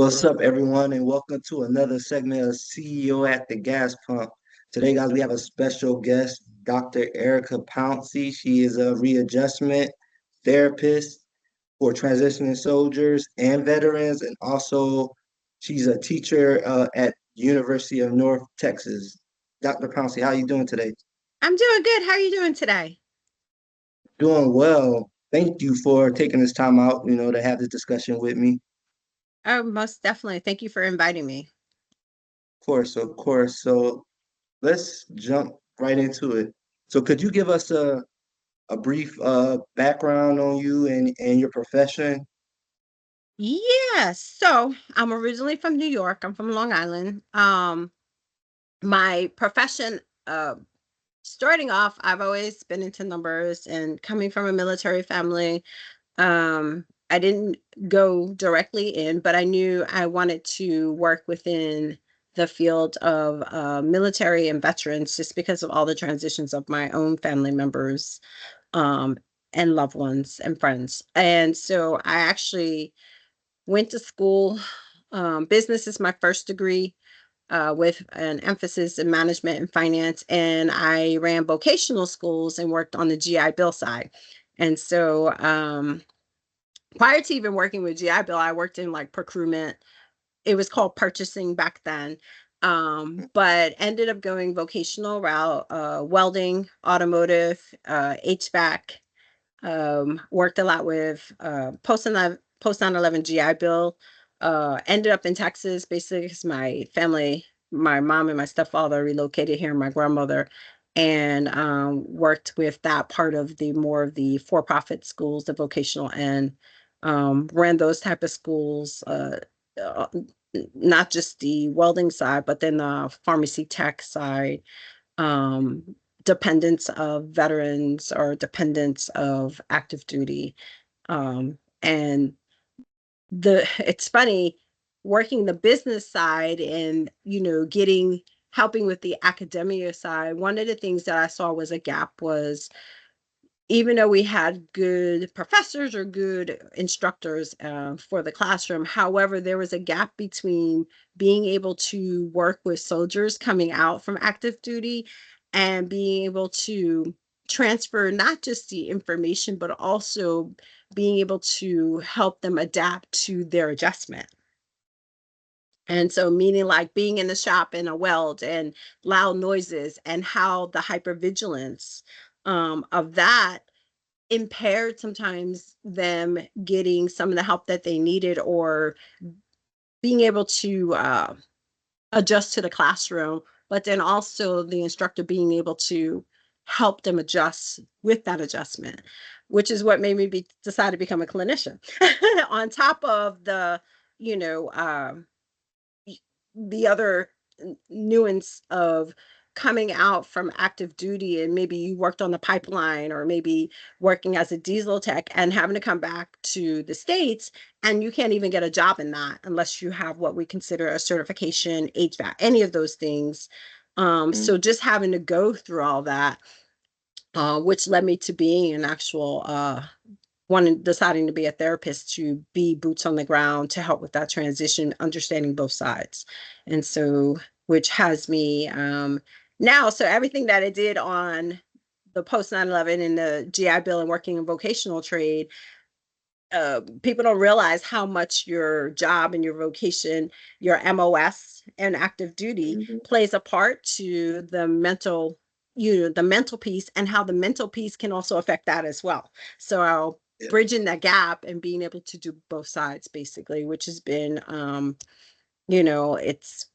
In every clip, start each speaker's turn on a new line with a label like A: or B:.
A: What's up, everyone, and welcome to another segment of CEO at the Gas Pump. Today, guys, we have a special guest, Dr. Erica Pouncie. She is a readjustment therapist for transitioning soldiers and veterans, and also she's a teacher at University of North Texas. Dr. Pouncie, how are you doing today?
B: I'm doing good. How are you doing today?
A: Doing well. Thank you for taking this time out, to have this discussion with me.
B: Oh, most definitely. Thank you for inviting me.
A: Of course, of course. So let's jump right into it. So could you give us a brief background on you and your profession?
B: Yes. So I'm originally from New York. I'm from Long Island. My profession, starting off, I've always been into numbers and coming from a military family. I didn't go directly in, but I knew I wanted to work within the field of military and veterans just because of all the transitions of my own family members um, and loved ones and friends. And so I actually went to school. Business is my first degree with an emphasis in management and finance. And I ran vocational schools and worked on the GI Bill side. And so prior to even working with GI Bill, I worked in like procurement. It was called purchasing back then. But ended up going vocational route, welding, automotive, HVAC. Worked a lot with post 9/11 GI Bill. Ended up in Texas basically because my family, my mom and my stepfather relocated here, and my grandmother, and worked with that part of the more of the for-profit schools, the vocational end. Ran those type of schools, uh, not just the welding side, but then the pharmacy tech side, dependents of veterans or dependents of active duty. And it's funny working the business side and, getting helping with the academia side. One of the things that I saw was a gap was even though we had good professors or good instructors for the classroom, however, there was a gap between being able to work with soldiers coming out from active duty and being able to transfer not just the information, but also being able to help them adapt to their adjustment. And so, meaning like being in the shop in a weld and loud noises, and how the hypervigilance of that impaired sometimes them getting some of the help that they needed, or being able to adjust to the classroom, but then also the instructor being able to help them adjust with that adjustment, which is what made me decide to become a clinician. On top of the, you know, the other nuance of coming out from active duty, and maybe you worked on the pipeline or maybe working as a diesel tech and having to come back to the States, and you can't even get a job in that unless you have what we consider a certification, HVAC, any of those things. So
A: Mm.
B: just having to go through all that, which led me to being an actual one, deciding to be a therapist, to be boots on the ground to help with that transition, understanding both sides. And so, which has me now, so everything that I did on the post 9/11 and the GI Bill and working in vocational trade, people don't realize how much your job and your vocation, your MOS and active duty
A: Mhm.
B: plays a part to the mental, the mental piece, and how the mental piece can also affect that as well. So I'll
A: Yeah.
B: bridging that gap and being able to do both sides basically, which has been, it's,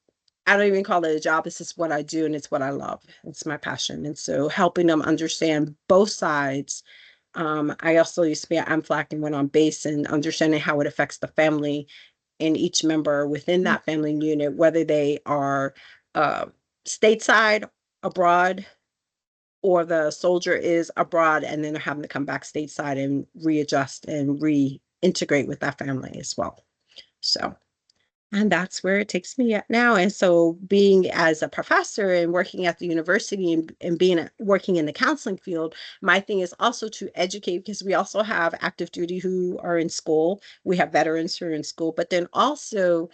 B: I don't even call it a job. It's just what I do, and it's what I love. It's my passion. And so helping them understand both sides. I also used to be an AMFLAC and went on base, and understanding how it affects the family and each member within that family unit, whether they are uh, stateside, abroad, or the soldier is abroad and then they're having to come back stateside and readjust and reintegrate with that family as well. So And that's where it takes me at now. And so being as a professor and working at the university and working in the counseling field, my thing is also to educate, because we also have active duty who are in school. We have veterans who are in school, but then also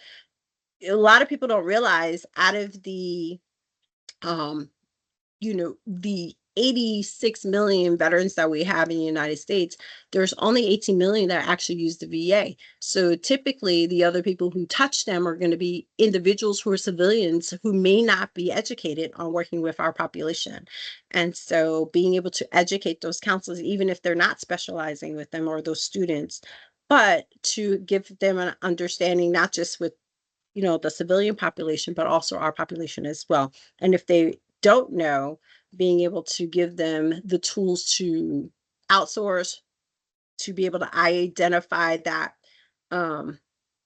B: a lot of people don't realize out of the um the 86 million veterans that we have in the United States, there's only 18 million that actually use the VA. So typically, the other people who touch them are going to be individuals who are civilians who may not be educated on working with our population. And so being able to educate those counselors, even if they're not specializing with them or those students, but to give them an understanding, not just with the civilian population, but also our population as well. And if they don't know, being able to give them the tools to outsource, to be able to identify that um,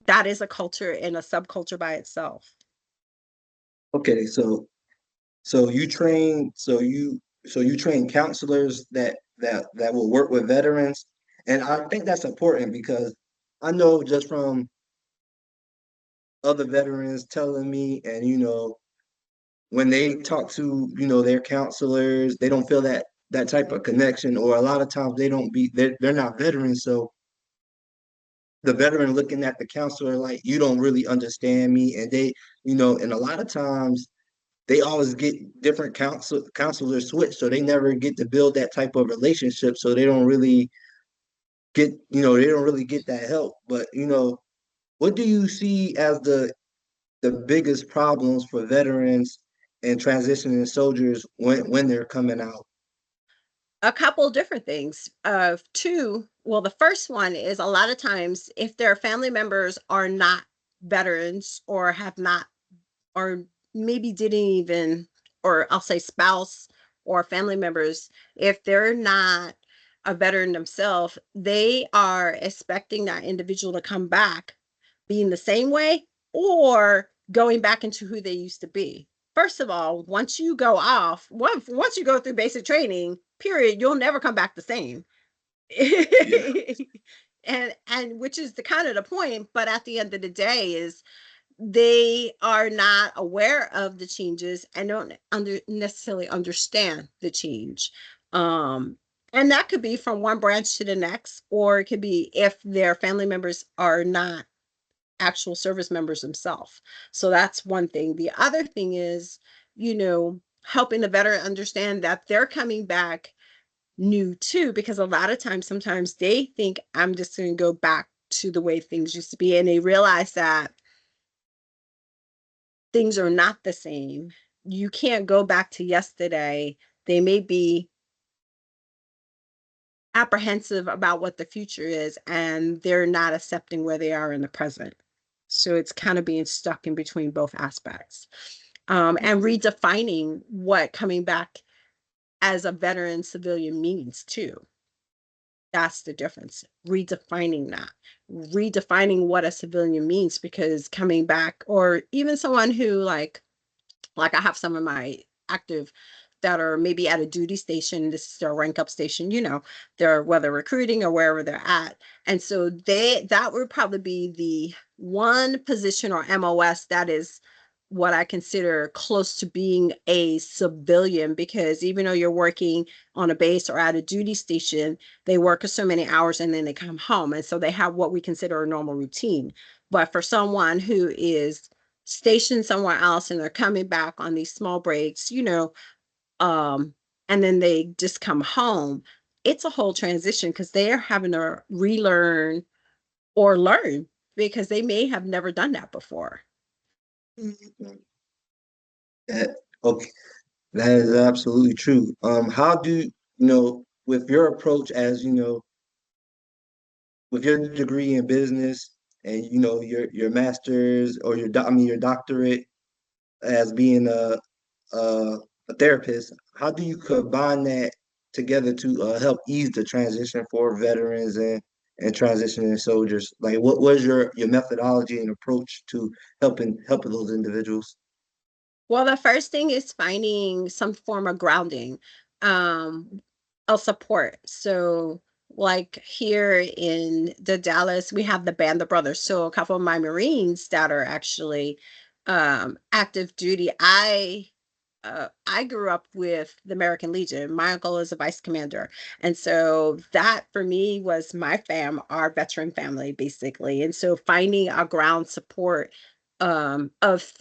B: that is a culture and a subculture by itself.
A: Okay, so you train so you train counselors that will work with veterans, and I think that's important because I know just from other veterans telling me, and when they talk to their counselors, they don't feel that type of connection, or a lot of times they're not veterans, so the veteran looking at the counselor like you don't really understand me, and and a lot of times they always get different counselors switch, so they never get to build that type of relationship, so they don't really get that help. But what do you see as the biggest problems for veterans and transitioning soldiers when they're coming out?
B: A couple different things. Two, well, the first one is a lot of times if their family members are not veterans or have not, or maybe didn't even, or I'll say spouse or family members, if they're not a veteran themselves, they are expecting that individual to come back being the same way or going back into who they used to be. First of all, once you go through basic training, period, you'll never come back the same.
A: Yeah.
B: And which is the kind of the point, but at the end of the day is they are not aware of the changes and don't necessarily understand the change. Um, and that could be from one branch to the next, or it could be if their family members are not actual service members themselves. So that's one thing. The other thing is, helping the veteran understand that they're coming back new too, because a lot of times, sometimes they think I'm just going to go back to the way things used to be, and they realize that things are not the same. You can't go back to yesterday. They may be apprehensive about what the future is, and they're not accepting where they are in the present. So it's kind of being stuck in between both aspects. And redefining what coming back as a veteran civilian means too. That's the difference. Redefining what a civilian means, because coming back, or even someone who like I have some of my active that are maybe at a duty station. This is their rank up station, they're whether recruiting or wherever they're at. And so that would probably be the one position or MOS that is what I consider close to being a civilian, because even though you're working on a base or at a duty station, they work so many hours and then they come home. And so they have what we consider a normal routine. But for someone who is stationed somewhere else and they're coming back on these small breaks, um, and then they just come home, it's a whole transition because they are having to relearn or learn, because they may have never done that before.
A: Mhm. Okay, that is absolutely true. How do with your approach as with your degree in business and your master's or your doctorate as being a, a therapist, how do you combine that together to help ease the transition for veterans and transitioning soldiers? Like, what was your methodology and approach to helping those individuals?
B: Well, the first thing is finding some form of grounding, um, of support. So like here in the Dallas, we have the Band of Brothers. So a couple of my Marines that are actually active duty, I grew up with the American Legion. My uncle is a vice commander. And so that for me was my our veteran family, basically. And so finding a ground support of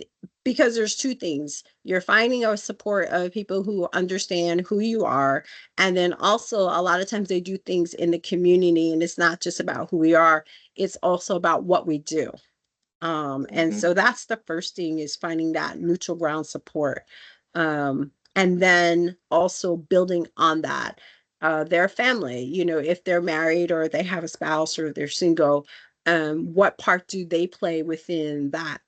B: because there's two things. You're finding a support of people who understand who you are. And then also a lot of times they do things in the community, and it's not just about who we are, it's also about what we do. And
A: Mm-hmm.
B: so that's the first thing, is finding that neutral ground support. And then also building on that, their family, if they're married or they have a spouse or they're single, what part do they play within that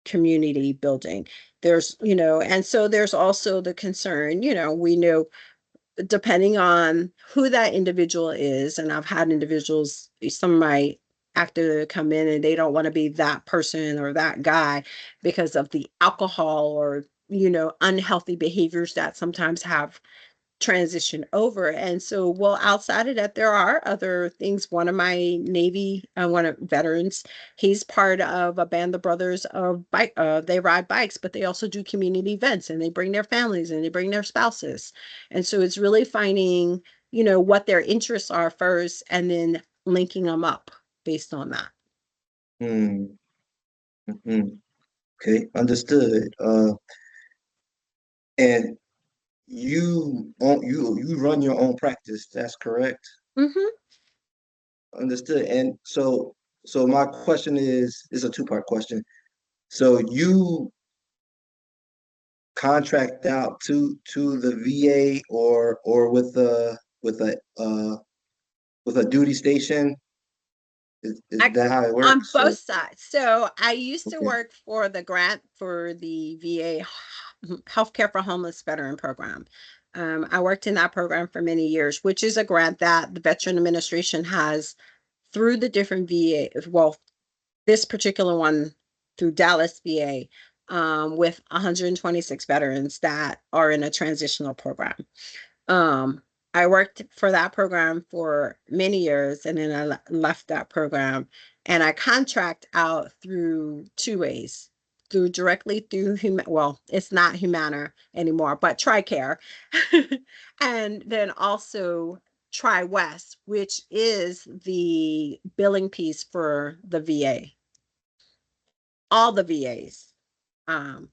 B: community building? And so there's also the concern, we know depending on who that individual is, and I've had individuals, some of my actors come in and they don't want to be that person or that guy because of the alcohol or unhealthy behaviors that sometimes have transition over. And so, well, outside of that, there are other things. One of my Navy, one of veterans, he's part of a band of brothers of bike. They ride bikes, but they also do community events, and they bring their families and they bring their spouses. And so it's really finding, what their interests are first, and then linking them up based on that.
A: Mm-hmm. Okay, understood. And you run your own practice, that's correct?
B: Hmm.
A: Understood. And so my question is a two-part question. So you contract out to the VA or with a duty station? Is
B: I
A: that how it
B: On
A: works?
B: both
A: So
B: sides. So I used to
A: okay.
B: work for the grant for the VA Healthcare for Homeless Veteran Program. I worked in that program for many years, which is a grant that the Veteran Administration has through the different VA. Well, this particular one through Dallas VA, with 126 veterans that are in a transitional program. Um, I worked for that program for many years, and then I left that program, and I contract out through two ways. Through directly through well, it's not Humana anymore, but TRICARE. And then also TriWest, which is the billing piece for the VA, all the VAs. Um,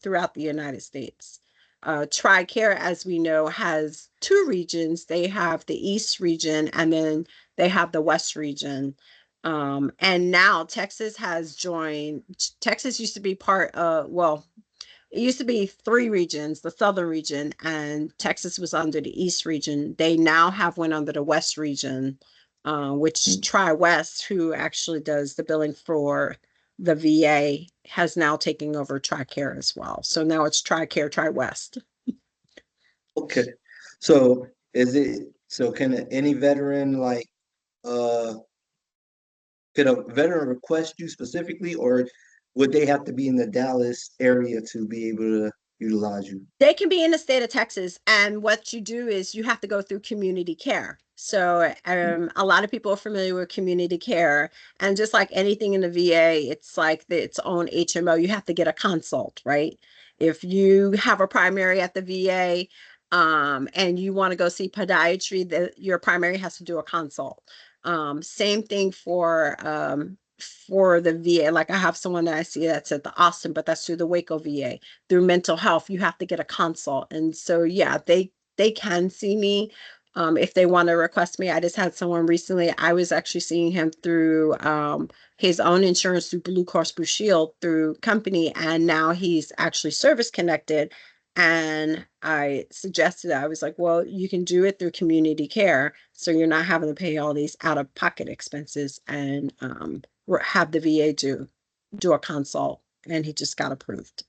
B: throughout the United States. TRICARE, as we know, has two regions. They have the East region, and then they have the West region. And now Texas has joined. Texas used to be part of, well, it used to be three regions, the Southern region, and Texas was under the East region. They now have went under the West region, which TriWest, who actually does the billing for the VA, has now taken over TRICARE as well. So now it's TRICARE, TriWest.
A: Okay. So so can any veteran uh could a veteran request you specifically, or would they have to be in the Dallas area to be able to utilize you?
B: They can be in the state of Texas, and what you do is you have to go through community care. So a lot of people are familiar with community care, and just like anything in the VA, it's like its own HMO. You have to get a consult, right? If you have a primary at the VA, and you want to go see podiatry, your primary has to do a consult. Same thing for the VA. Like I have someone that I see that's at the Austin, but that's through the Waco VA. Through mental health, you have to get a consult. And so yeah, they can see me if they want to request me. I just had someone recently, I was actually seeing him through his own insurance through Blue Cross Blue Shield through company, and now he's actually service connected. And I suggested, I was like, well, you can do it through community care, so you're not having to pay all these out of pocket expenses, and have the VA do a consult, and he just got approved.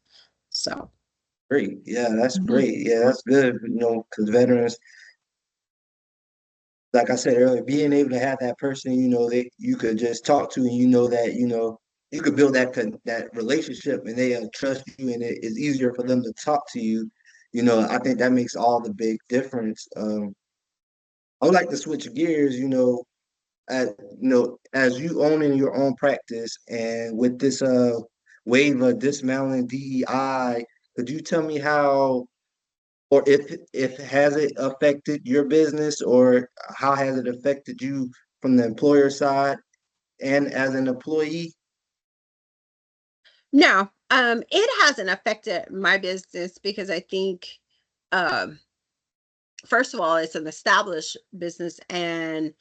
B: So,
A: Great. Yeah, that's
B: mhm.
A: great. Yeah, that's good. Because veterans, like I said earlier, being able to have that person, that you could just talk to, and that, you could build that relationship, and they trust you, and it is easier for them to talk to you. I think that makes all the big difference. I would like to switch gears, as as you owning your own practice and with this wave of dismantling DEI, could you tell me how or if has it affected your business or how has it affected you from the employer side and as an employee?
B: No, it hasn't affected my business because I think, um, first of all, it's an established business and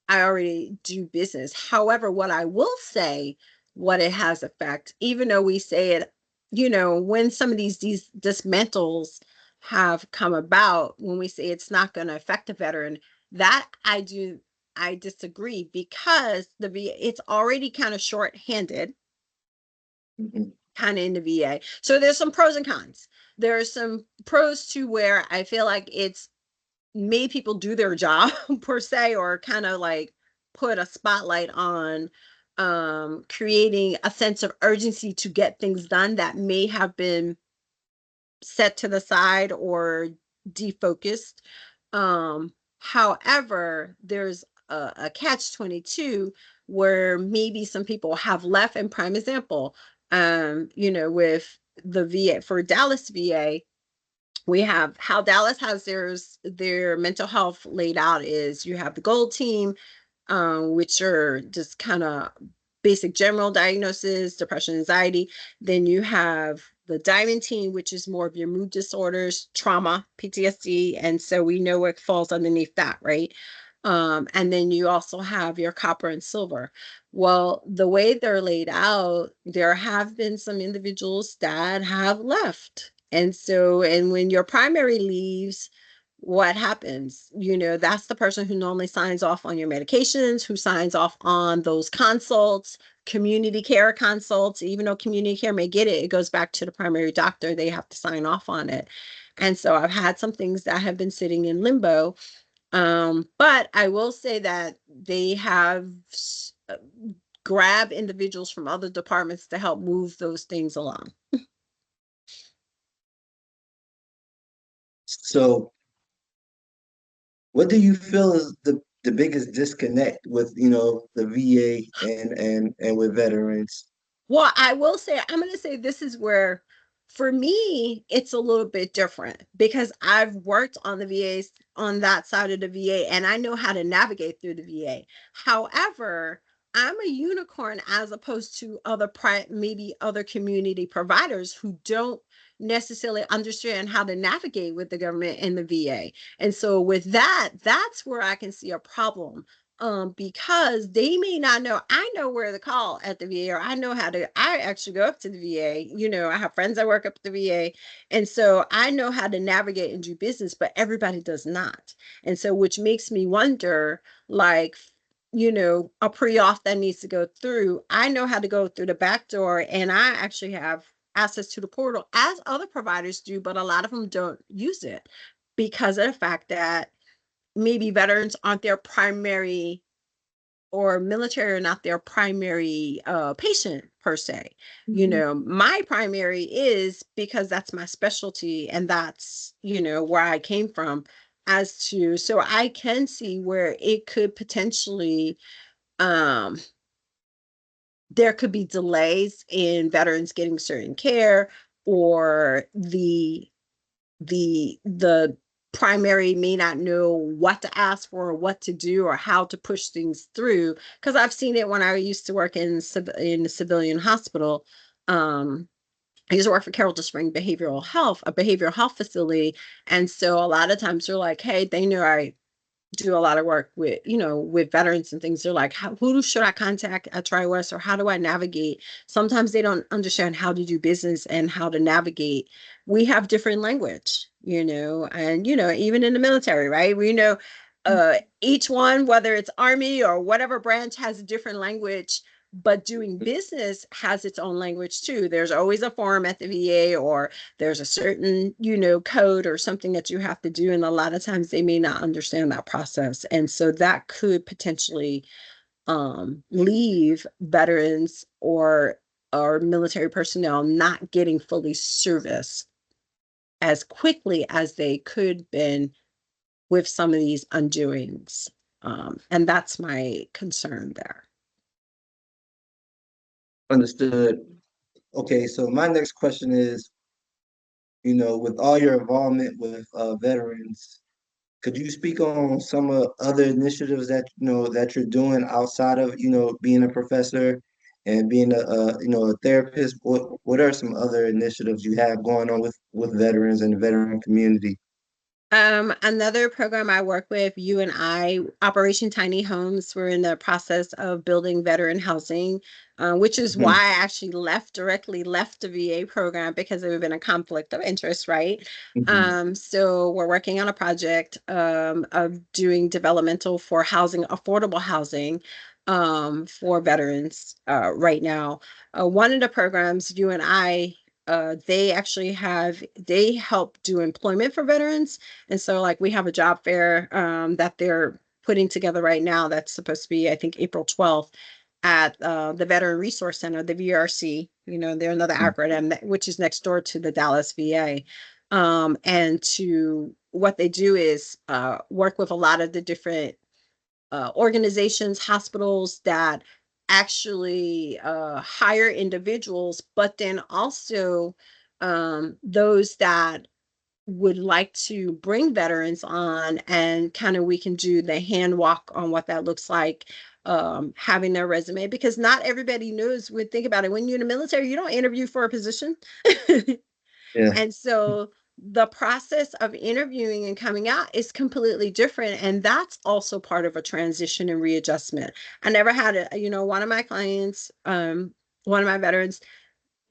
B: I already do business. However, what I will say, what it has affect, even though we say it, when some of these dismantles have come about, when we say it's not going to affect a veteran, that I disagree because it's already kind of short-handed,
A: Mhm.
B: kind of in the VA. So there's some pros and cons. There are some pros to where I feel like it's made people do their job per se, or kind of like put a spotlight on creating a sense of urgency to get things done that may have been set to the side or defocused. However, there's a catch 22 where maybe some people have left. And prime example, with the VA, for Dallas VA, we have how Dallas has their mental health laid out is you have the gold team, which are just kind of basic general diagnosis, depression, anxiety. Then you have the diamond team, which is more of your mood disorders, trauma, PTSD. And so we know what falls underneath that, right? And then you also have your copper and silver. Well, the way they're laid out, there have been some individuals that have left. And so, and when your primary leaves, what happens? That's the person who normally signs off on your medications, who signs off on those consults, community care consults. Even though community care may get it, it goes back to the primary doctor. They have to sign off on it. And so I've had some things that have been sitting in limbo. But I will say that they have grabbed individuals from other departments to help move those things along.
A: So what do you feel is the biggest disconnect with, the VA and with veterans?
B: Well, I will say, I'm going to say this is where, for me, it's a little bit different because I've worked on the VAs on that side of the VA and I know how to navigate through the VA. However, I'm a unicorn as opposed to maybe other community providers who don't necessarily understand how to navigate with the government and the VA. And so with that, that's where I can see a problem, because they may not know. I know where to call at the VA, or I actually go up to the VA. I have friends that work up at the VA. And so I know how to navigate and do business, but everybody does not. And so, which makes me wonder, like, a pre-auth that needs to go through. I know how to go through the back door, and I actually have access to the portal as other providers do, but a lot of them don't use it because of the fact that maybe veterans aren't their primary, or military are not their primary patient per se.
A: Mhm.
B: My primary is because that's my specialty and that's, where I came from. So I can see where it could potentially, um, there could be delays in veterans getting certain care, or the primary may not know what to ask for or what to do or how to push things through, because I've seen it when I used to work in the civilian hospital. I used to work for Carrollton Spring behavioral health facility. And so a lot of times they're like, hey, they know I do a lot of work with veterans and things. They're like, who should I contact at TriWest, or how do I navigate? Sometimes they don't understand how to do business and how to navigate. We have different language, and even in the military, right? We know each one, whether it's Army or whatever branch, has a different language, but doing business has its own language too. There's always a form at the VA, or there's a certain, code or something that you have to do. And a lot of times they may not understand that process. And so that could potentially leave veterans or military personnel not getting fully service as quickly as they could been with some of these undoings. And that's my concern there.
A: Understood. Okay, so my next question is, with all your involvement with veterans, could you speak on some other initiatives that that you're doing outside of being a professor and being a therapist? What are some other initiatives you have going on with veterans and the veteran community?
B: Another program I work with, you and I, Operation Tiny Homes, we're in the process of building veteran housing, which is why
A: Mhm,
B: I actually directly left the VA program because there had been a conflict of interest, right?
A: mhm,
B: So we're working on a project of doing developmental for housing, affordable housing for veterans right now. One of the programs you and I they help do employment for veterans. And so like we have a job fair that they're putting together right now that's supposed to be, I think, April 12th at the Veteran Resource Center, the VRC. They're another acronym which is next door to the Dallas VA. And to what they do is work with a lot of the different organizations, hospitals that actually hire individuals, but then also those that would like to bring veterans on, and kind of we can do the hand walk on what that looks like, having their resume, because not everybody knows. When think about it, when you're in the military, you don't interview for a position.
A: yeah.
B: And so the process of interviewing and coming out is completely different. And that's also part of a transition and readjustment. I never had one of my clients, one of my veterans,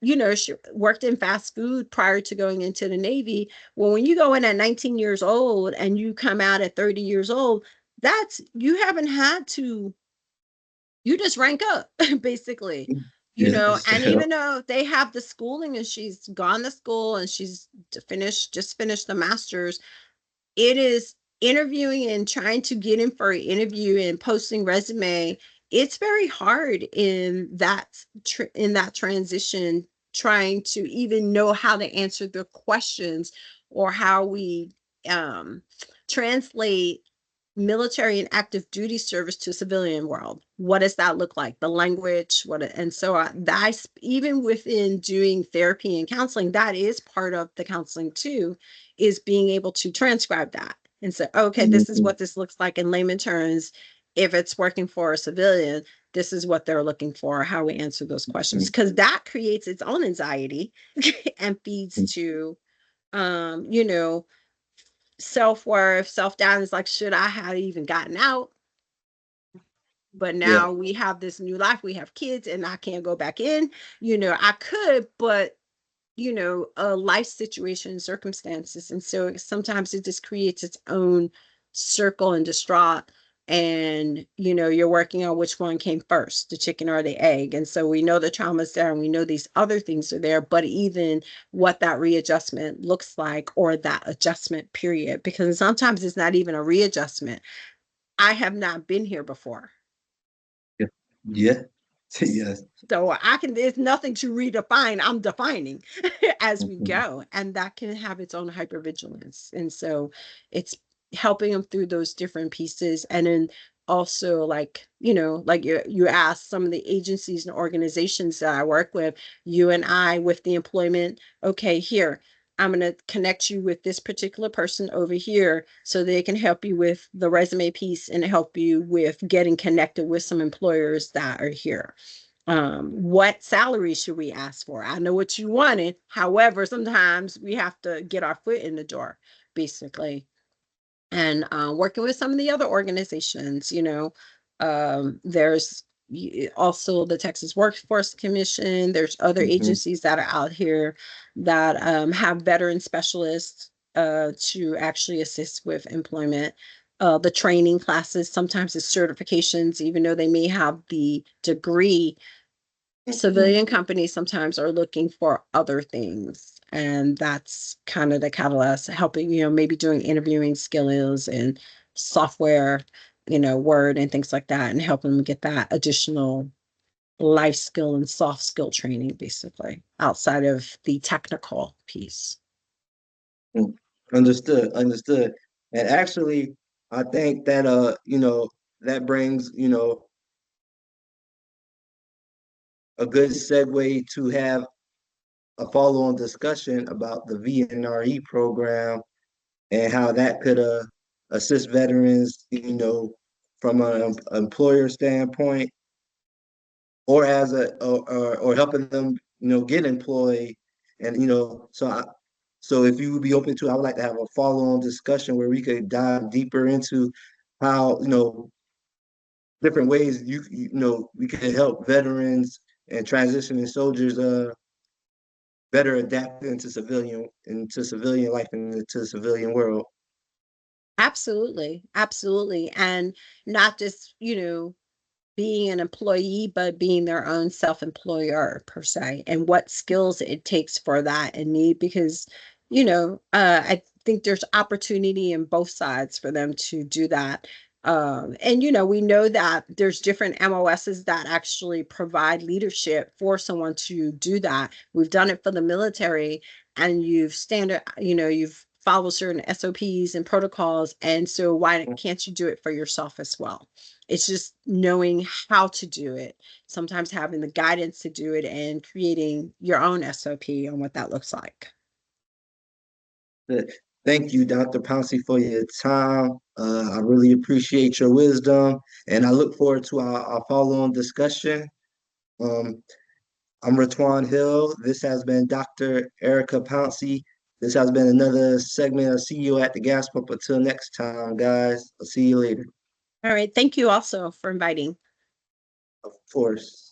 B: she worked in fast food prior to going into the Navy. Well, when you go in at 19 years old and you come out at 30 years old, you haven't had to, you just rank up basically.
A: Yeah,
B: And
A: straight up.
B: even though they have the schooling and she's gone to school and she's just finished the master's, it is interviewing and trying to get in for an interview and posting resume. It's very hard in that transition, trying to even know how to answer the questions, or how we um, translate military and active duty service to civilian world. What does that look like? The language, and so that's even within doing therapy and counseling, that is part of the counseling too, is being able to transcribe that and say, okay, this is
A: Mhm,
B: what this looks like in layman terms. If it's working for a civilian, this is what they're looking for, how we answer those questions,
A: mhm,
B: because that creates its own anxiety and feeds
A: mhm.
B: to um, you know, self-worth, self-doubt. Is like, should I have even gotten out? But
A: Yeah.
B: now we have this new life, we have kids, and I can't go back in. I could, but life situation, circumstances. And so sometimes it just creates its own circle and distraught. And, you're working on which one came first, the chicken or the egg. And so we know the trauma's there and we know these other things are there, but even what that readjustment looks like, or that adjustment period, because sometimes it's not even a readjustment. I have not been here before.
A: Yeah. Yeah. Yes.
B: So there's nothing to redefine. I'm defining as we
A: Mhm,
B: go. And that can have its own hypervigilance. And so it's helping them through those different pieces. And then also, like you asked some of the agencies and organizations that I work with, you and I, with the employment, okay, here, I'm going to connect you with this particular person over here so they can help you with the resume piece and help you with getting connected with some employers that are here. What salary should we ask for? I know what you wanted. However, sometimes we have to get our foot in the door, basically. And working with some of the other organizations, there's also the Texas Workforce Commission. There's other
A: mhm,
B: agencies that are out here that have veteran specialists to actually assist with employment. The training classes, sometimes it's certifications, even though they may have the degree.
A: mhm,
B: Civilian companies sometimes are looking for other things, and that's kind of the catalyst, helping, maybe doing interviewing skills and software, Word and things like that, and helping them get that additional life skill and soft skill training, basically outside of the technical piece.
A: mhm. Understood. Understood. And actually, I think that that brings, a good segue to have a follow-on discussion about the VNRE program and how that could assist veterans, from an employer standpoint, or as or helping them, get employed, and so if you would be open to, I would like to have a follow-on discussion where we could dive deeper into how, different ways we could help veterans and transitioning soldiers better adapt into civilian life and into the civilian world.
B: Absolutely, absolutely. And not just, being an employee, but being their own self-employer per se, and what skills it takes for that and need, because, I think there's opportunity in both sides for them to do that. And we know that there's different MOSs that actually provide leadership for someone to do that. We've done it for the military, and you've followed certain SOPs and protocols, and so why can't you do it for yourself as well? It's just knowing how to do it, sometimes having the guidance to do it, and creating your own SOP on what that looks like.
A: But thank you, Dr. Pouncie, for your time. I really appreciate your wisdom, and I look forward to our follow-on discussion. Um, I'm Ratwan Hill. This has been Dr. Erica Pouncie. This has been another segment of See You at the Gas Pump. Until next time, guys. I'll see you later.
B: All right. Thank you also for inviting.
A: Of course.